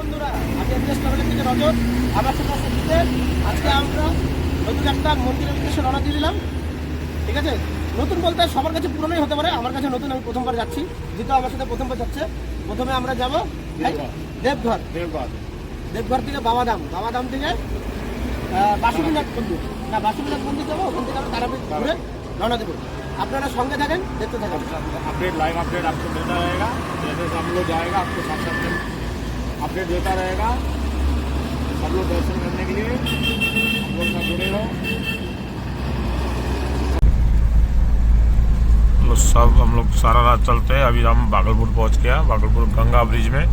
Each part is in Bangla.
বন্ধুরা, আমি এমএস ট্রাভেলের থেকে রজত। আমার সাথে সত্যিতে আজকে আমরা নতুন একটা মন্দিরের উদ্দেশ্যে রওনা দিয়ে দিলাম। ঠিক আছে, নতুন বলতে সবার কাছে পুরনোই হতে পারে, আমার কাছে নতুন। আমি প্রথমবার যাচ্ছি, যেহেতু আমার সাথে প্রথমবার যাচ্ছে। প্রথমে আমরা যাব দেবঘর। দেবঘর থেকে বাবাধাম থেকে বাসুকিনাথ মন্দির। বাসুকিনাথ মন্দির যাবো, ওখান থেকে আমরা তারাপীঠ ঘুরে রওনা দেবো। আপনারা সঙ্গে থাকেন, দেখতে থাকেন। अपडेट लाइव अपडेट आपको मिलता रहेगा। जैसे हम लोग जाएगा आपको साथ साथ में अपडेट देता रहेगा। सब लोग दर्शन करने के लिए हम लोग साथ जुड़े रहो। हम लोग सारा रात चलते हैं। अभी हम भागलपुर पहुंच गया। भागलपुर गंगा ब्रिज में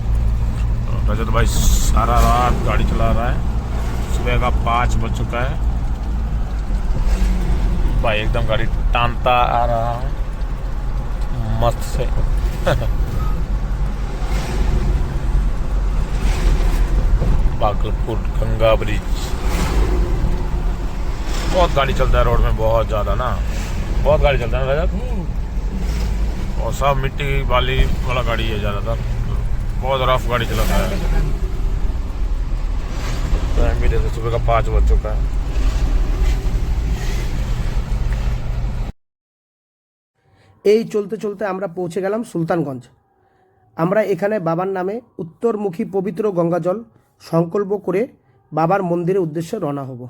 रजत भाई सारा रात गाड़ी चला रहा है। सुबह का 5 बज चुका है। भाई एकदम गाड़ी टानता आ रहा है मस्त से। भागलपुर गंगा ब्रिज बहुत गाड़ी चलता है रोड में, बहुत ज़्यादा ना, बहुत गाड़ी चलता है रजत। और सब मिट्टी वाली वाला गाड़ी है ज़्यादातर, बहुत रफ गाड़ी चलाता है। टाइम भी देखो सुबह का 5 बज चुका है। এই চলতে চলতে আমরা পৌঁছে গেলাম সুলতানগঞ্জ। আমরা এখানে বাবার নামে উত্তরমুখী পবিত্র গঙ্গাজল সংকল্প করে বাবার মন্দিরের উদ্দেশ্যে রওনা হব।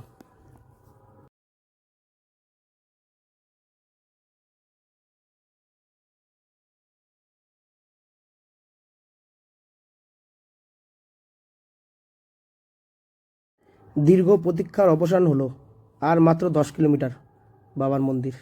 দীর্ঘ প্রতীক্ষার অবসান হলো, আর মাত্র 10 কিলোমিটার বাবার মন্দির।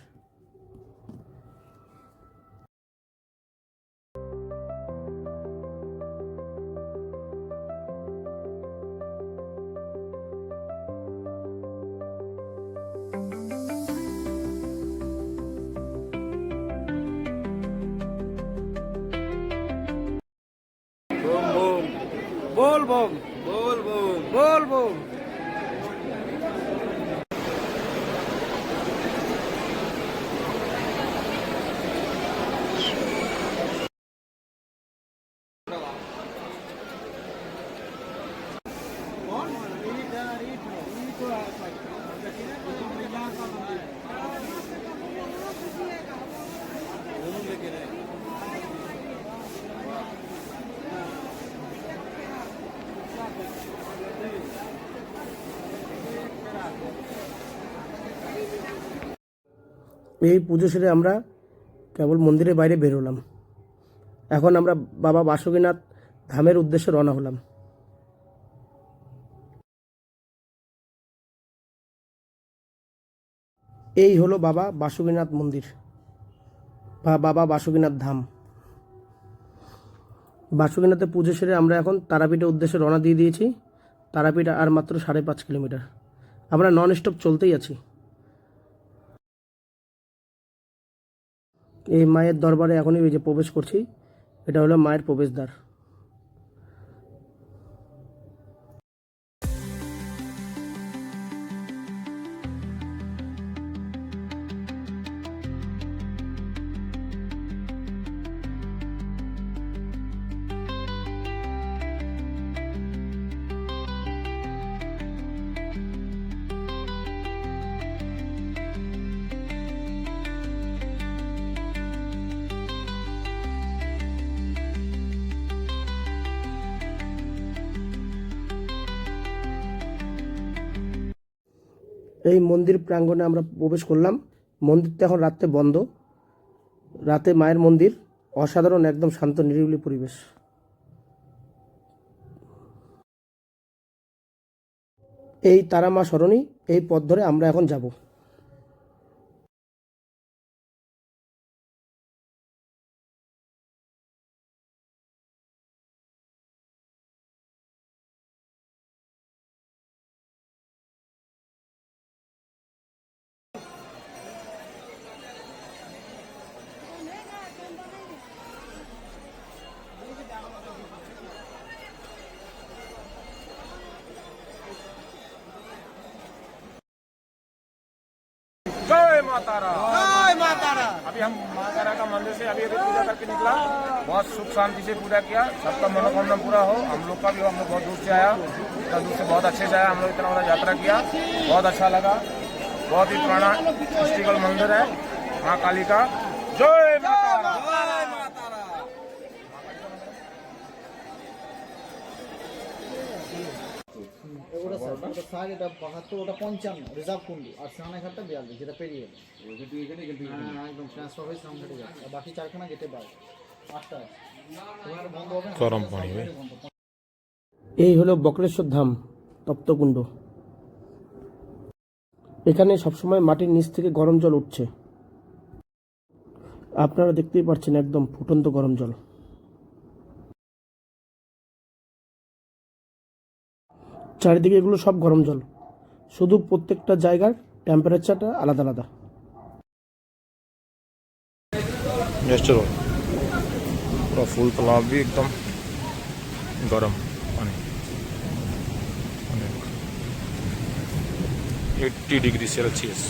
बोल बोल बोल बोल बोल बोल। এই পুজো সেরে আমরা কেবল মন্দিরের বাইরে বেরোলাম। এখন আমরা বাবা বাসুকিনাথ ধামের উদ্দেশ্যে রওনা হলাম। এই হলো বাবা বাসুকিনাথ মন্দির বা বাবা বাসুকিনাথ ধাম। বাসুকিনাথের পুজো সেরে আমরা এখন তারাপীঠের উদ্দেশ্যে রওনা দিয়ে দিয়েছি। তারাপীঠ আর মাত্র 5.5 কিলোমিটার। আমরা নন স্টপ চলতেই আছি। এই মায়ের দরবারে এখনই যে প্রবেশ করছি, এটা হলো মায়ের প্রবেশদ্বার। এই মন্দির প্রাঙ্গণে আমরা প্রবেশ করলাম। মন্দিরটা এখন রাতে বন্ধ। রাতে মায়ের মন্দির অসাধারণ, একদম শান্ত নিরিবিলি পরিবেশ। এই তারা মা সরণি, এই পথ ধরে আমরা এখন যাব। जय माता रा, জয় মা তারা। अभी हम माँ तारा का मंदिर से अभी पूजा करके निकला, बहुत सुख शांति से पूजा किया, सबका मनोकामना पूरा हो। हम लोग का भी, हम लोग बहुत दूर से आया, इतना दूर से बहुत अच्छे से आया, हम लोग इतना बड़ा यात्रा किया, बहुत अच्छा लगा। बहुत ही पुराना हिस्ट्रिकल मंदिर है माँ काली का। जय माता ওটা স্যার ওটা স্যার এটা ৭২ ওটা ৫৫ রিজার্ভ কুন্ডু আর সানাঘাটটা ৪২ যেটা পেরিয়ে গেল হ্যাঁ একদম ট্রান্সফার হয়ে সামঘাটে যাচ্ছে আর বাকি 4খানা গেটে বাইরে ৮টা আছে তোমার বন্ধ হবে না গরম পানি ভাই। এই হলো বক্রেশ্বর ধাম তপ্তকুণ্ড। এখানে সবসময় মাটির নিচ থেকে গরম জল উঠছে, আপনারা দেখতেই পাচ্ছেন একদম ফুটন্ত গরম জল। চারিদিকে এগুলো সব গরম জল, শুধু প্রত্যেকটা জায়গার টেম্পারেচারটা আলাদা আলাদা। चलो पूरा फुल तालाब भी एकदम गर्म पानी, 80 डिग्री सेल्सियस।